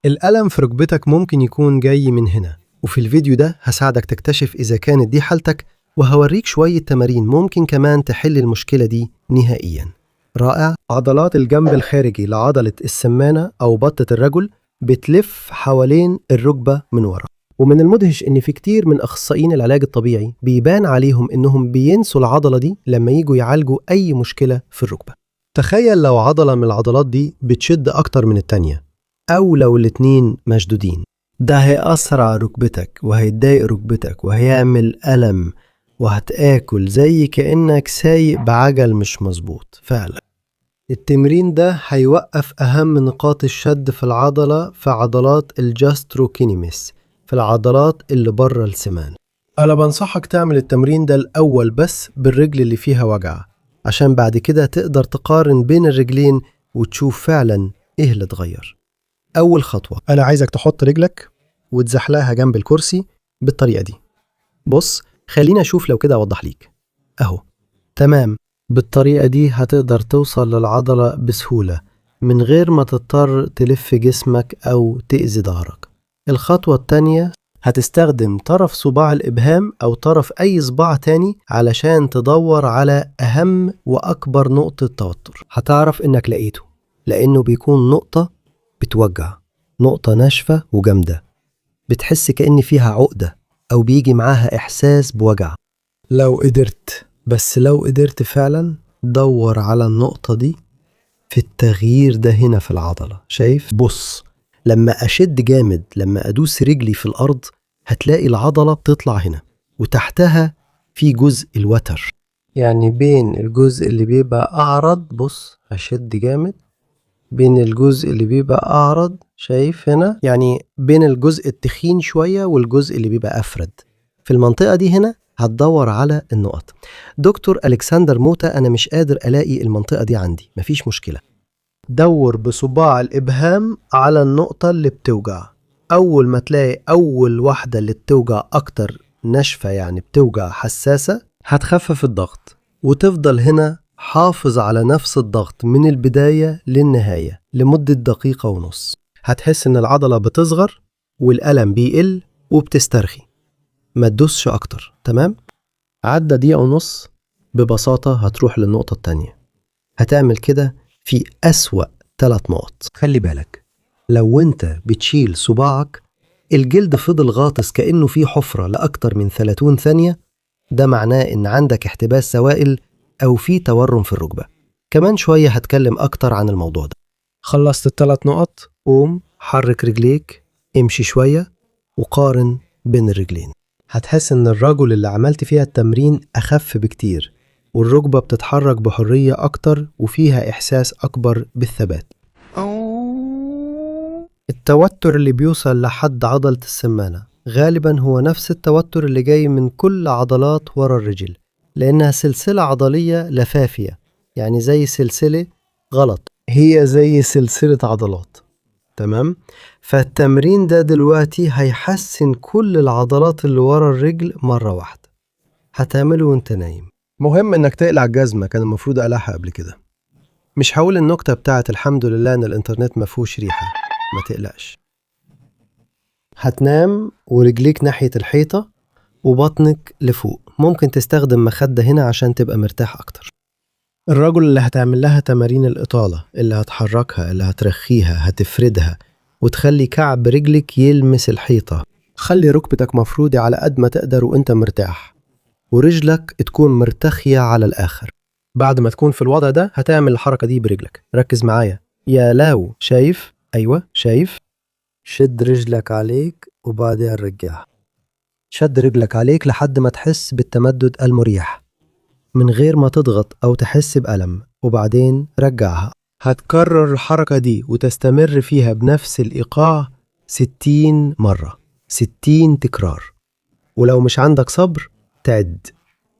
الألم في ركبتك ممكن يكون جاي من هنا، وفي الفيديو ده هساعدك تكتشف إذا كانت دي حالتك، وهوريك شوية تمارين ممكن كمان تحل المشكلة دي نهائياً. رائع. عضلات الجنب الخارجي لعضلة السمانة أو بطة الرجل بتلف حوالين الركبة من ورا، ومن المدهش إن في كتير من أخصائيين العلاج الطبيعي بيبان عليهم إنهم بينسوا العضلة دي لما يجوا يعالجوا أي مشكلة في الركبة. تخيل لو عضلة من العضلات دي بتشد أكتر من التانية، أو لو الاتنين مشدودين، ده هيأثر على ركبتك وهيضايق ركبتك وهيعمل ألم، وهتآكل زي كأنك سايق بعجل مش مظبوط فعلا. التمرين ده هيوقف أهم نقاط الشد في العضلة في عضلات الجاستروكينيميس، في العضلات اللي بره السمان. أنا بنصحك تعمل التمرين ده الأول بس بالرجل اللي فيها وجع، عشان بعد كده تقدر تقارن بين الرجلين وتشوف فعلا إيه اللي اتغير. أول خطوة، أنا عايزك تحط رجلك وتزحلقها جنب الكرسي بالطريقة دي. بص، خلينا أشوف لو كده أوضح ليك. أهو تمام. بالطريقة دي هتقدر توصل للعضلة بسهولة من غير ما تضطر تلف جسمك أو تأذي ظهرك. الخطوة التانية، هتستخدم طرف صباع الإبهام أو طرف أي صباع تاني علشان تدور على أهم وأكبر نقطة توتر. هتعرف إنك لقيته، لأنه بيكون نقطة بتوجع، نقطة ناشفة وجامدة، بتحس كأن فيها عقدة أو بيجي معاها إحساس بوجع. لو قدرت فعلا دور على النقطة دي في التغيير ده هنا في العضلة. شايف؟ بص، لما أشد جامد، لما أدوس رجلي في الأرض، هتلاقي العضلة بتطلع هنا، وتحتها في جزء الوتر، يعني بين الجزء اللي بيبقى أعرض. بص، أشد جامد بين الجزء اللي بيبقى أعرض، شايف هنا؟ يعني بين الجزء التخين شوية والجزء اللي بيبقى أفرد. في المنطقة دي هنا هتدور على النقط. دكتور ألكسندر موتا، أنا مش قادر ألاقي المنطقة دي عندي. مفيش مشكلة، دور بصباع الإبهام على النقطة اللي بتوجع. أول ما تلاقي أول واحدة اللي بتوجع أكتر ناشفة، يعني بتوجع حساسة، هتخفف الضغط وتفضل هنا حافظ على نفس الضغط من البداية للنهاية لمدة 1.5 دقيقة. هتحس إن العضلة بتصغر والألم بيقل وبتسترخي. ما تدوسش أكتر. تمام؟ عدى 1.5 دقيقة، ببساطة هتروح للنقطة التانية. هتعمل كده في أسوأ 3 نقط. خلي بالك، لو انت بتشيل صباعك الجلد فضل غاطس كأنه في حفرة لأكتر من 30 ثانية، ده معناه إن عندك احتباس سوائل أو في تورم في الركبة. كمان شوية هتكلم أكتر عن الموضوع ده. خلصت ال3 نقط، قوم حرك رجليك، امشي شوية وقارن بين الرجلين. هتحس إن الرجل اللي عملت فيها التمرين أخف بكتير، والركبة بتتحرك بحرية أكتر وفيها إحساس أكبر بالثبات. التوتر اللي بيوصل لحد عضلة السمانة غالبا هو نفس التوتر اللي جاي من كل عضلات ورا الرجل، لأنها سلسلة عضلية لفافية، يعني زي سلسلة غلط، هي زي سلسلة عضلات. تمام؟ فالتمرين ده دلوقتي هيحسن كل العضلات اللي ورا الرجل مرة واحدة. هتعمله وانت نايم. مهم انك تقلع الجزمة، كان المفروض اقلعها قبل كده. مش هقول النكتة بتاعت الحمد لله ان الانترنت ما فيهوش ريحة، ما تقلقش. هتنام ورجليك ناحية الحيطة وبطنك لفوق. ممكن تستخدم مخدة هنا عشان تبقى مرتاح اكتر. الرجل اللي هتعمل لها تمارين الإطالة، اللي هتحركها، اللي هترخيها، هتفردها وتخلي كعب رجلك يلمس الحيطة. خلي ركبتك مفرودة على قد ما تقدر وانت مرتاح، ورجلك تكون مرتخية على الآخر. بعد ما تكون في الوضع ده هتعمل الحركة دي برجلك. ركز معايا يا لاو. شايف؟ أيوة شايف. شد رجلك عليك وبعدين رجعها. شد رجلك عليك لحد ما تحس بالتمدد المريح من غير ما تضغط أو تحس بألم، وبعدين رجعها. هتكرر الحركة دي وتستمر فيها بنفس الإيقاع 60 مرة، 60 تكرار. ولو مش عندك صبر تعد،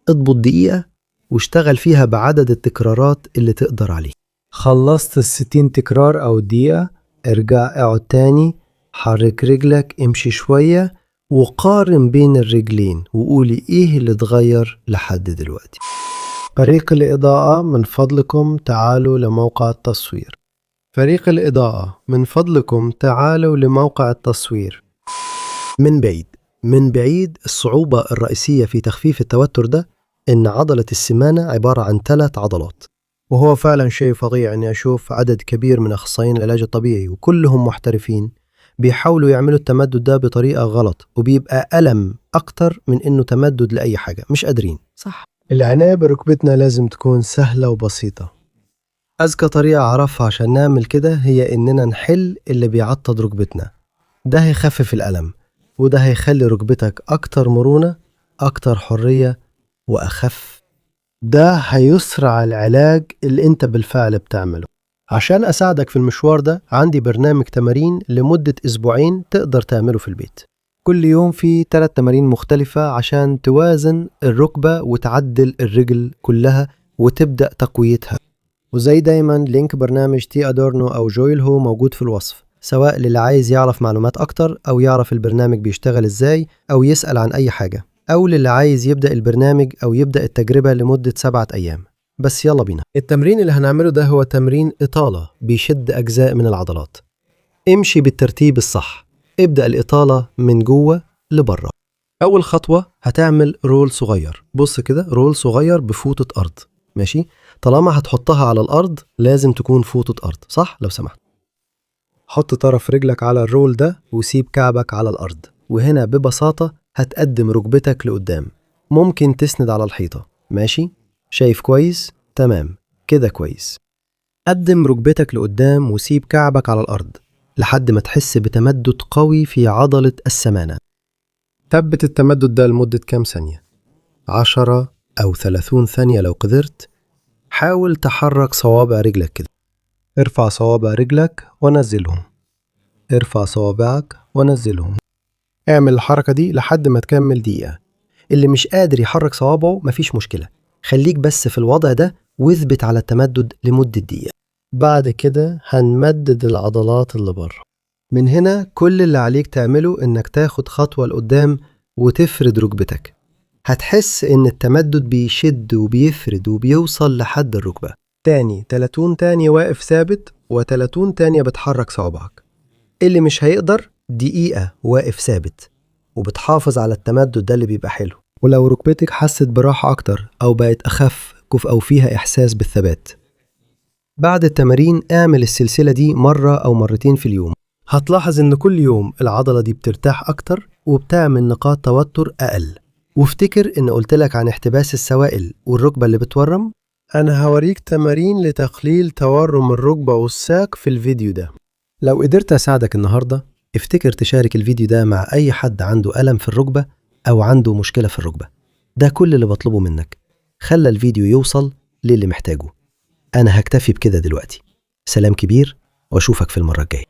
اضبط دقيقة واشتغل فيها بعدد التكرارات اللي تقدر عليه. خلصت 60 تكرار أو دقيقة، ارجع اقعد تاني، حرك رجلك، امشي شوية وقارن بين الرجلين وقولي ايه اللي اتغير لحد دلوقتي. فريق الإضاءة من فضلكم تعالوا لموقع التصوير. فريق الإضاءة من فضلكم تعالوا لموقع التصوير. من بعيد الصعوبة الرئيسية في تخفيف التوتر ده إن عضلة السمانة عبارة عن 3 عضلات، وهو فعلا شيء فظيع إني أشوف عدد كبير من أخصائيين العلاج الطبيعي وكلهم محترفين بيحاولوا يعملوا التمدد ده بطريقة غلط، وبيبقى ألم أكتر من إنه تمدد لأي حاجة، مش قادرين. صح. العناية بركبتنا لازم تكون سهلة وبسيطة. أذكى طريقة أعرفها عشان نعمل كده هي إننا نحل اللي بيعطد ركبتنا. ده هيخفف الألم، وده هيخلي ركبتك أكتر مرونة، أكتر حرية، وأخف. ده هيسرع العلاج اللي أنت بالفعل بتعمله. عشان أساعدك في المشوار ده عندي برنامج تمارين لمدة 2 أسبوع تقدر تعمله في البيت. كل يوم في 3 تمارين مختلفة عشان توازن الركبة وتعدل الرجل كلها وتبدأ تقويتها. وزي دايما لينك برنامج تي أدورنو أو جويل هو موجود في الوصف، سواء للي عايز يعرف معلومات أكتر أو يعرف البرنامج بيشتغل إزاي أو يسأل عن أي حاجة، أو للي عايز يبدأ البرنامج أو يبدأ التجربة لمدة 7 أيام. بس يلا بينا. التمرين اللي هنعمله ده هو تمرين إطالة بيشد أجزاء من العضلات. امشي بالترتيب الصح. ابدأ الإطالة من جوه لبره. أول خطوة هتعمل رول صغير. بص كده، رول صغير بفوطة أرض. ماشي؟ طالما هتحطها على الأرض لازم تكون فوطة أرض، صح؟ لو سمحت. حط طرف رجلك على الرول ده وسيب كعبك على الأرض، وهنا ببساطة هتقدم ركبتك لقدام. ممكن تسند على الحيطة. ماشي؟ شايف كويس؟ تمام كده كويس. قدم ركبتك لقدام وسيب كعبك على الأرض لحد ما تحس بتمدد قوي في عضلة السمانة. ثبت التمدد ده لمدة كام ثانية؟ 10 أو 30 ثانية لو قدرت. حاول تحرك صوابع رجلك كده. ارفع صوابع رجلك ونزلهم. ارفع صوابعك ونزلهم. اعمل الحركة دي لحد ما تكمل دقيقة. اللي مش قادر يحرك صوابعه مفيش مشكلة، خليك بس في الوضع ده واثبت على التمدد لمدة دقيقة. بعد كده هنمدد العضلات اللي بره. من هنا كل اللي عليك تعمله انك تاخد خطوة لقدام وتفرد ركبتك. هتحس ان التمدد بيشد وبيفرد وبيوصل لحد الركبة. تاني 30 تانية واقف ثابت و30 تانية بتحرك صوابعك. اللي مش هيقدر دقيقة واقف ثابت وبتحافظ على التمدد ده اللي بيبقى حلو. ولو ركبتك حست براحة أكتر أو بقت أخف أو فيها إحساس بالثبات. بعد التمارين اعمل السلسلة دي مرة أو مرتين في اليوم. هتلاحظ إن كل يوم العضلة دي بترتاح أكتر وبتعمل نقاط توتر أقل. وافتكر إن قلتلك عن احتباس السوائل والركبة اللي بتورم. أنا هوريك تمارين لتقليل تورم الركبة والساق في الفيديو ده. لو قدرت أساعدك النهاردة افتكر تشارك الفيديو ده مع أي حد عنده ألم في الركبة أو عنده مشكلة في الركبة. ده كل اللي بطلبه منك. خلى الفيديو يوصل للي محتاجه. أنا هكتفي بكده دلوقتي. سلام كبير وأشوفك في المرة الجاية.